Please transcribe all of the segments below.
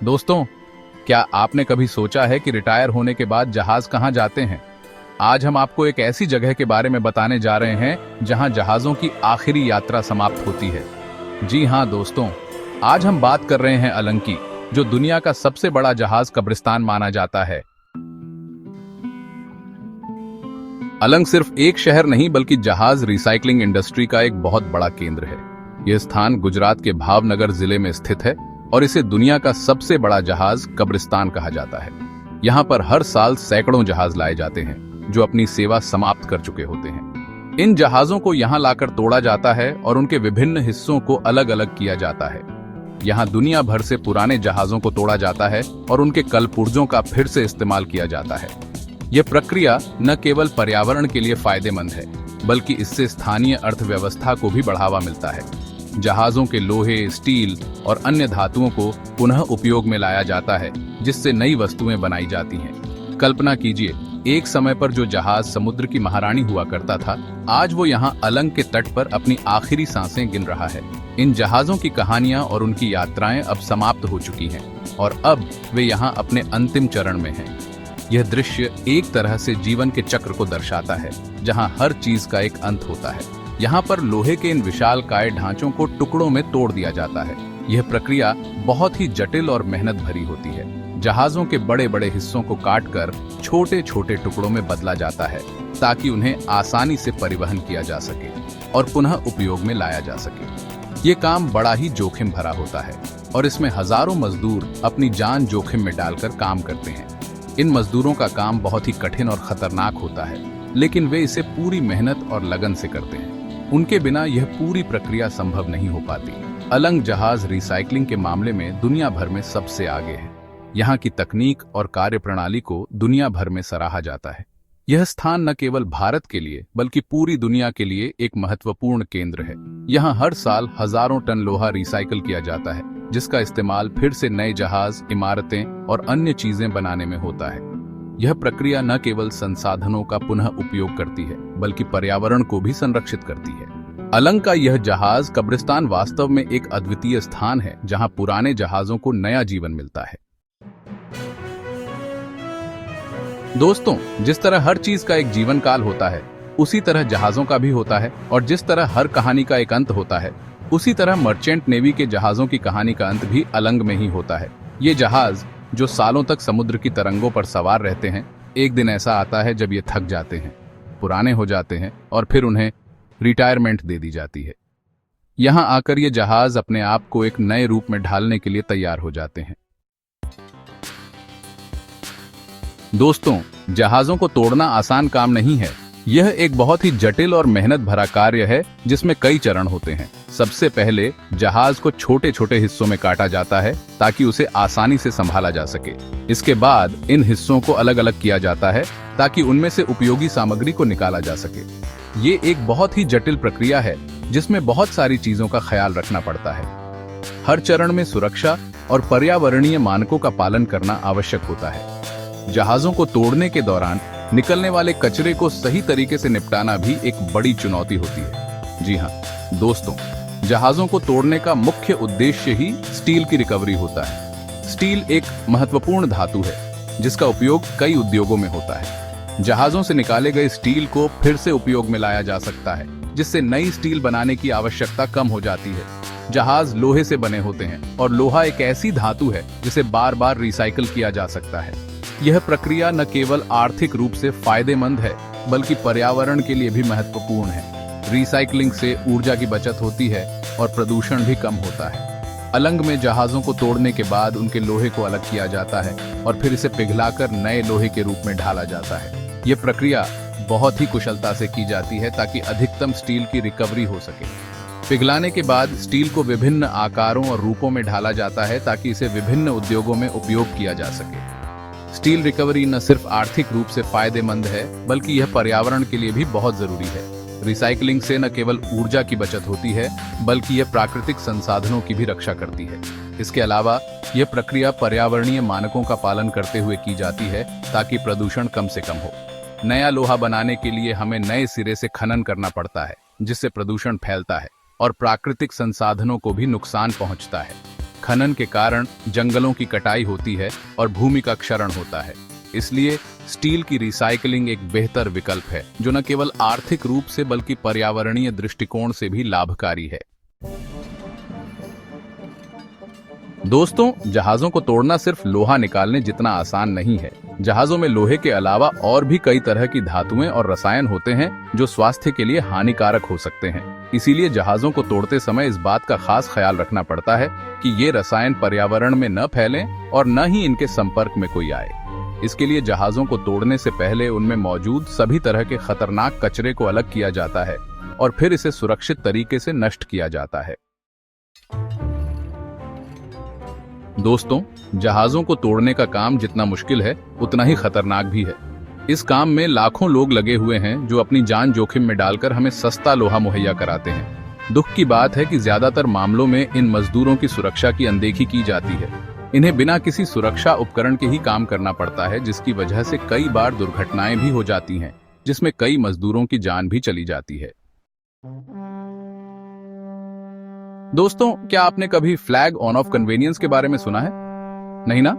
दोस्तों, क्या आपने कभी सोचा है कि रिटायर होने के बाद जहाज कहां जाते हैं? आज हम आपको एक ऐसी जगह के बारे में बताने जा रहे हैं जहां जहाजों की आखिरी यात्रा समाप्त होती है। जी हां दोस्तों, आज हम बात कर रहे हैं अलंग की, जो दुनिया का सबसे बड़ा जहाज कब्रिस्तान माना जाता है। अलंग सिर्फ एक शहर नहीं बल्कि जहाज रिसाइकलिंग इंडस्ट्री का एक बहुत बड़ा केंद्र है। यह स्थान गुजरात के भावनगर जिले में स्थित है और इसे दुनिया का सबसे बड़ा जहाज कब्रिस्तान कहा जाता है। यहाँ पर हर साल सैकड़ों जहाज लाए जाते हैं जो अपनी सेवा समाप्त कर चुके होते हैं। इन जहाजों को यहाँ लाकर तोड़ा जाता है और उनके विभिन्न हिस्सों को अलग अलग किया जाता है। यहाँ दुनिया भर से पुराने जहाजों को तोड़ा जाता है और उनके कलपुर्जों का फिर से इस्तेमाल किया जाता है। यह प्रक्रिया न केवल पर्यावरण के लिए फायदेमंद है बल्कि इससे स्थानीय अर्थव्यवस्था को भी बढ़ावा मिलता है। जहाजों के लोहे, स्टील और अन्य धातुओं को पुनः उपयोग में लाया जाता है जिससे नई वस्तुएं बनाई जाती हैं। कल्पना कीजिए, एक समय पर जो जहाज समुद्र की महारानी हुआ करता था, आज वो यहाँ अलंग के तट पर अपनी आखिरी सांसें गिन रहा है। इन जहाजों की कहानियां और उनकी यात्राएं अब समाप्त हो चुकी हैं और अब वे यहाँ अपने अंतिम चरण में हैं। यह दृश्य एक तरह से जीवन के चक्र को दर्शाता है, जहाँ हर चीज का एक अंत होता है। यहाँ पर लोहे के इन विशालकाय ढांचों को टुकड़ों में तोड़ दिया जाता है। यह प्रक्रिया बहुत ही जटिल और मेहनत भरी होती है। जहाजों के बड़े बड़े हिस्सों को काटकर छोटे छोटे टुकड़ों में बदला जाता है ताकि उन्हें आसानी से परिवहन किया जा सके और पुनः उपयोग में लाया जा सके। ये काम बड़ा ही जोखिम भरा होता है और इसमें हजारों मजदूर अपनी जान जोखिम में डालकर काम करते हैं। इन मजदूरों का काम बहुत ही कठिन और खतरनाक होता है, लेकिन वे इसे पूरी मेहनत और लगन से करते हैं। उनके बिना यह पूरी प्रक्रिया संभव नहीं हो पाती। अलंग जहाज रिसाइकलिंग के मामले में दुनिया भर में सबसे आगे है। यहाँ की तकनीक और कार्यप्रणाली को दुनिया भर में सराहा जाता है। यह स्थान न केवल भारत के लिए बल्कि पूरी दुनिया के लिए एक महत्वपूर्ण केंद्र है। यहाँ हर साल हजारों टन लोहा रिसाइकल किया जाता है, जिसका इस्तेमाल फिर से नए जहाज, इमारतें और अन्य चीजें बनाने में होता है। यह प्रक्रिया न केवल संसाधनों का पुनः उपयोग करती है बल्कि पर्यावरण को भी संरक्षित करती है। अलंग का यह जहाज कब्रिस्तान वास्तव में एक अद्वितीय स्थान है जहां पुराने जहाजों को नया जीवन मिलता है। दोस्तों, जिस तरह हर चीज का एक जीवन काल होता है, उसी तरह जहाजों का भी होता है, और जिस तरह हर कहानी का एक अंत होता है, उसी तरह मर्चेंट नेवी के जहाजों की कहानी का अंत भी अलंग में ही होता है। ये जहाज जो सालों तक समुद्र की तरंगों पर सवार रहते हैं, एक दिन ऐसा आता है जब ये थक जाते हैं, पुराने हो जाते हैं और फिर उन्हें रिटायरमेंट दे दी जाती है। यहाँ आकर ये जहाज अपने आप को एक नए रूप में ढालने के लिए तैयार हो जाते हैं। दोस्तों, जहाजों को तोड़ना आसान काम नहीं है। यह एक बहुत ही जटिल और मेहनत भरा कार्य है जिसमें कई चरण होते हैं। सबसे पहले जहाज को छोटे छोटे हिस्सों में काटा जाता है ताकि उसे आसानी से संभाला जा सके। इसके बाद इन हिस्सों को अलग अलग किया जाता है ताकि उनमें से उपयोगी सामग्री को निकाला जा सके। ये एक बहुत ही जटिल प्रक्रिया है जिसमें बहुत सारी चीजों का ख्याल रखना पड़ता है। हर चरण में सुरक्षा और पर्यावरणीय मानकों का पालन करना आवश्यक होता है। जहाजों को तोड़ने के दौरान निकलने वाले कचरे को सही तरीके से निपटाना भी एक बड़ी चुनौती होती है। जी हाँ दोस्तों, जहाजों को तोड़ने का मुख्य उद्देश्य ही स्टील की रिकवरी होता है। स्टील एक महत्वपूर्ण धातु है जिसका उपयोग कई उद्योगों में होता है। जहाजों से निकाले गए स्टील को फिर से उपयोग में लाया जा सकता है, जिससे नई स्टील बनाने की आवश्यकता कम हो जाती है। जहाज लोहे से बने होते हैं और लोहा एक ऐसी धातु है जिसे बार बार रिसाइकल किया जा सकता है। यह प्रक्रिया न केवल आर्थिक रूप से फायदेमंद है बल्कि पर्यावरण के लिए भी महत्वपूर्ण है। रिसाइकलिंग से ऊर्जा की बचत होती है और प्रदूषण भी कम होता है। अलंग में जहाजों को तोड़ने के बाद उनके लोहे को अलग किया जाता है और फिर इसे पिघलाकर नए लोहे के रूप में ढाला जाता है। यह प्रक्रिया बहुत ही कुशलता से की जाती है ताकि अधिकतम स्टील की रिकवरी हो सके। पिघलाने के बाद स्टील को विभिन्न आकारों और रूपों में ढाला जाता है ताकि इसे विभिन्न उद्योगों में उपयोग किया जा सके। स्टील रिकवरी न सिर्फ आर्थिक रूप से फायदेमंद है बल्कि यह पर्यावरण के लिए भी बहुत जरूरी है। रिसाइकलिंग से न केवल ऊर्जा की बचत होती है बल्कि यह प्राकृतिक संसाधनों की भी रक्षा करती है। इसके अलावा यह प्रक्रिया पर्यावरणीय मानकों का पालन करते हुए की जाती है ताकि प्रदूषण कम से कम हो। नया लोहा बनाने के लिए हमें नए सिरे से खनन करना पड़ता है, जिससे प्रदूषण फैलता है और प्राकृतिक संसाधनों को भी नुकसान पहुंचता है। खनन के कारण जंगलों की कटाई होती है और भूमि का क्षरण होता है। इसलिए स्टील की रिसाइकलिंग एक बेहतर विकल्प है, जो न केवल आर्थिक रूप से बल्कि पर्यावरणीय दृष्टिकोण से भी लाभकारी है। दोस्तों, जहाजों को तोड़ना सिर्फ लोहा निकालने जितना आसान नहीं है। जहाजों में लोहे के अलावा और भी कई तरह की धातुएं और रसायन होते हैं जो स्वास्थ्य के लिए हानिकारक हो सकते हैं। इसीलिए जहाजों को तोड़ते समय इस बात का खास ख्याल रखना पड़ता है कि ये रसायन पर्यावरण में न फैलें और न ही इनके संपर्क में कोई आए। इसके लिए जहाजों को तोड़ने से पहले उनमें मौजूद सभी तरह के खतरनाक कचरे को अलग किया जाता है और फिर इसे सुरक्षित तरीके से नष्ट किया जाता है। दोस्तों, जहाजों को तोड़ने का काम जितना मुश्किल है उतना ही खतरनाक भी है। इस काम में लाखों लोग लगे हुए हैं जो अपनी जान जोखिम में डालकर हमें सस्ता लोहा मुहैया कराते हैं। दुख की बात है कि ज्यादातर मामलों में इन मजदूरों की सुरक्षा की अनदेखी की जाती है। इन्हें बिना किसी सुरक्षा उपकरण के ही काम करना पड़ता है, जिसकी वजह से कई बार दुर्घटनाएं भी हो जाती हैं, जिसमें कई मजदूरों की जान भी चली जाती है। दोस्तों, क्या आपने कभी फ्लैग ऑन ऑफ कन्वेनियंस के बारे में सुना है? नहीं ना?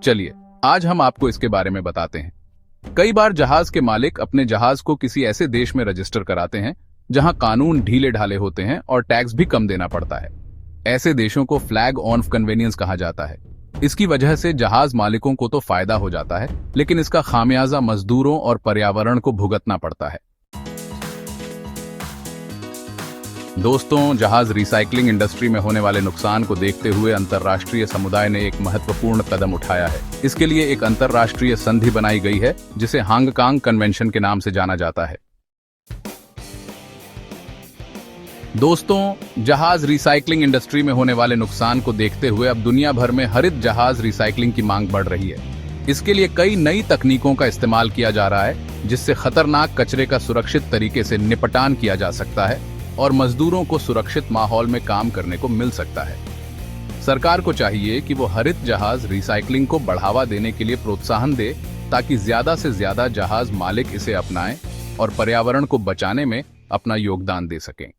चलिए, आज हम आपको इसके बारे में बताते हैं। कई बार जहाज के मालिक अपने जहाज को किसी ऐसे देश में रजिस्टर कराते हैं जहां कानून ढीले ढाले होते हैं और टैक्स भी कम देना पड़ता है। ऐसे देशों को फ्लैग ऑन ऑफ कन्वेनियंस कहा जाता है। इसकी वजह से जहाज मालिकों को तो फायदा हो जाता है, लेकिन इसका खामियाजा मजदूरों और पर्यावरण को भुगतना पड़ता है। दोस्तों, जहाज रिसाइकलिंग इंडस्ट्री में होने वाले नुकसान को देखते हुए अंतर्राष्ट्रीय समुदाय ने एक महत्वपूर्ण कदम उठाया है। इसके लिए एक अंतर्राष्ट्रीय संधि बनाई गई है जिसे हांगकांग कन्वेंशन के नाम से जाना जाता है। दोस्तों, जहाज रिसाइकलिंग इंडस्ट्री में होने वाले नुकसान को देखते हुए अब दुनिया भर में हरित जहाज रिसाइकलिंग की मांग बढ़ रही है। इसके लिए कई नई तकनीकों का इस्तेमाल किया जा रहा है, जिससे खतरनाक कचरे का सुरक्षित तरीके से निपटान किया जा सकता है और मजदूरों को सुरक्षित माहौल में काम करने को मिल सकता है। सरकार को चाहिए कि वो हरित जहाज रिसाइकलिंग को बढ़ावा देने के लिए प्रोत्साहन दे, ताकि ज्यादा से ज्यादा जहाज मालिक इसे अपनाएं और पर्यावरण को बचाने में अपना योगदान दे सकें।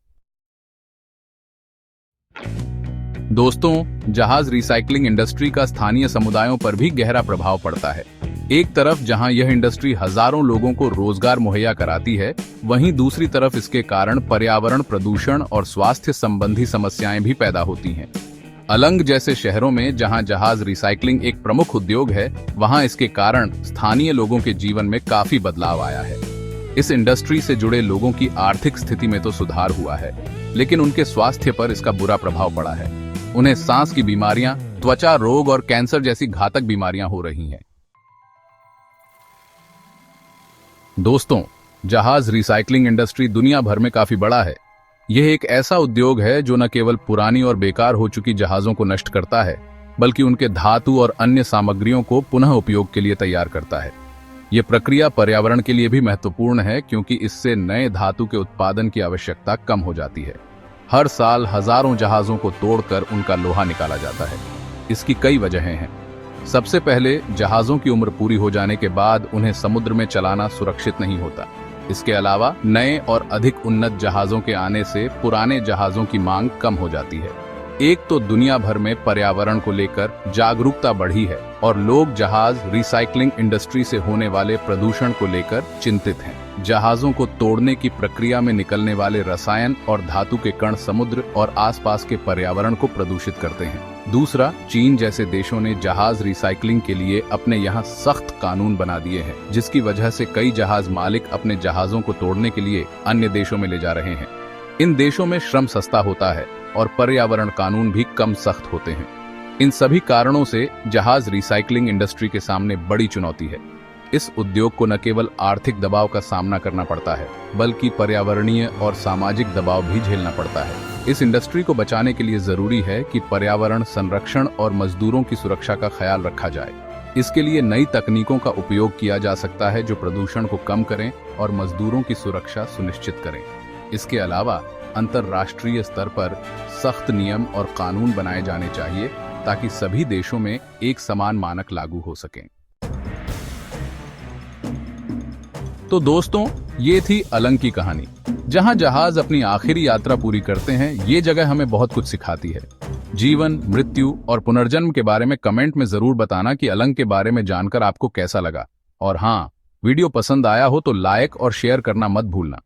दोस्तों, जहाज रिसाइकलिंग इंडस्ट्री का स्थानीय समुदायों पर भी गहरा प्रभाव पड़ता है। एक तरफ जहां यह इंडस्ट्री हजारों लोगों को रोजगार मुहैया कराती है, वहीं दूसरी तरफ इसके कारण पर्यावरण प्रदूषण और स्वास्थ्य संबंधी समस्याएं भी पैदा होती हैं। अलंग जैसे शहरों में जहां जहाज रिसाइकलिंग एक प्रमुख उद्योग है, वहां इसके कारण स्थानीय लोगों के जीवन में काफी बदलाव आया है। इस इंडस्ट्री से जुड़े लोगों की आर्थिक स्थिति में तो सुधार हुआ है, लेकिन उनके स्वास्थ्य पर इसका बुरा प्रभाव पड़ा है। उन्हें सांस की बीमारियां, त्वचा रोग और कैंसर जैसी घातक बीमारियां हो रही हैं। दोस्तों, जहाज रिसाइकलिंग इंडस्ट्री दुनिया भर में काफी बड़ा है। यह एक ऐसा उद्योग है जो न केवल पुरानी और बेकार हो चुकी जहाजों को नष्ट करता है, बल्कि उनके धातु और अन्य सामग्रियों को पुनः उपयोग के लिए तैयार करता है। यह प्रक्रिया पर्यावरण के लिए भी महत्वपूर्ण है, क्योंकि इससे नए धातु के उत्पादन की आवश्यकता कम हो जाती है। हर साल हजारों जहाजों को तोड़कर उनका लोहा निकाला जाता है। इसकी कई वजहें हैं। सबसे पहले, जहाजों की उम्र पूरी हो जाने के बाद उन्हें समुद्र में चलाना सुरक्षित नहीं होता। इसके अलावा नए और अधिक उन्नत जहाजों के आने से पुराने जहाजों की मांग कम हो जाती है। एक तो दुनिया भर में पर्यावरण को लेकर जागरूकता बढ़ी है और लोग जहाज रिसाइकलिंग इंडस्ट्री से होने वाले प्रदूषण को लेकर चिंतित हैं। जहाजों को तोड़ने की प्रक्रिया में निकलने वाले रसायन और धातु के कण समुद्र और आसपास के पर्यावरण को प्रदूषित करते हैं। दूसरा, चीन जैसे देशों ने जहाज रिसाइकलिंग के लिए अपने यहाँ सख्त कानून बना दिए हैं, जिसकी वजह से कई जहाज मालिक अपने जहाजों को तोड़ने के लिए अन्य देशों में ले जा रहे हैं। इन देशों में श्रम सस्ता होता है और पर्यावरण कानून भी कम सख्त होते हैं। इन सभी कारणों से जहाज रिसाइकलिंग इंडस्ट्री के सामने बड़ी चुनौती है। इस उद्योग को न केवल आर्थिक दबाव का सामना करना पड़ता है, बल्कि पर्यावरणीय और सामाजिक दबाव भी झेलना पड़ता है। इस इंडस्ट्री को बचाने के लिए जरूरी है कि पर्यावरण संरक्षण और मजदूरों की सुरक्षा का ख्याल रखा जाए। इसके लिए नई तकनीकों का उपयोग किया जा सकता है जो प्रदूषण को कम करें और मजदूरों की सुरक्षा सुनिश्चित करें। इसके अलावा अंतर्राष्ट्रीय स्तर पर सख्त नियम और कानून बनाए जाने चाहिए, ताकि सभी देशों में एक समान मानक लागू हो सकें। तो दोस्तों, ये थी अलंग की कहानी। जहां जहाज अपनी आखिरी यात्रा पूरी करते हैं, ये जगह हमें बहुत कुछ सिखाती है। जीवन, मृत्यु और पुनर्जन्म के बारे में कमेंट में जरूर बताना कि अलंग के बारे में जानकर आपको कैसा लगा। और हाँ, वीडियो पसंद आया हो तो लाइक और शेयर करना मत भूलना।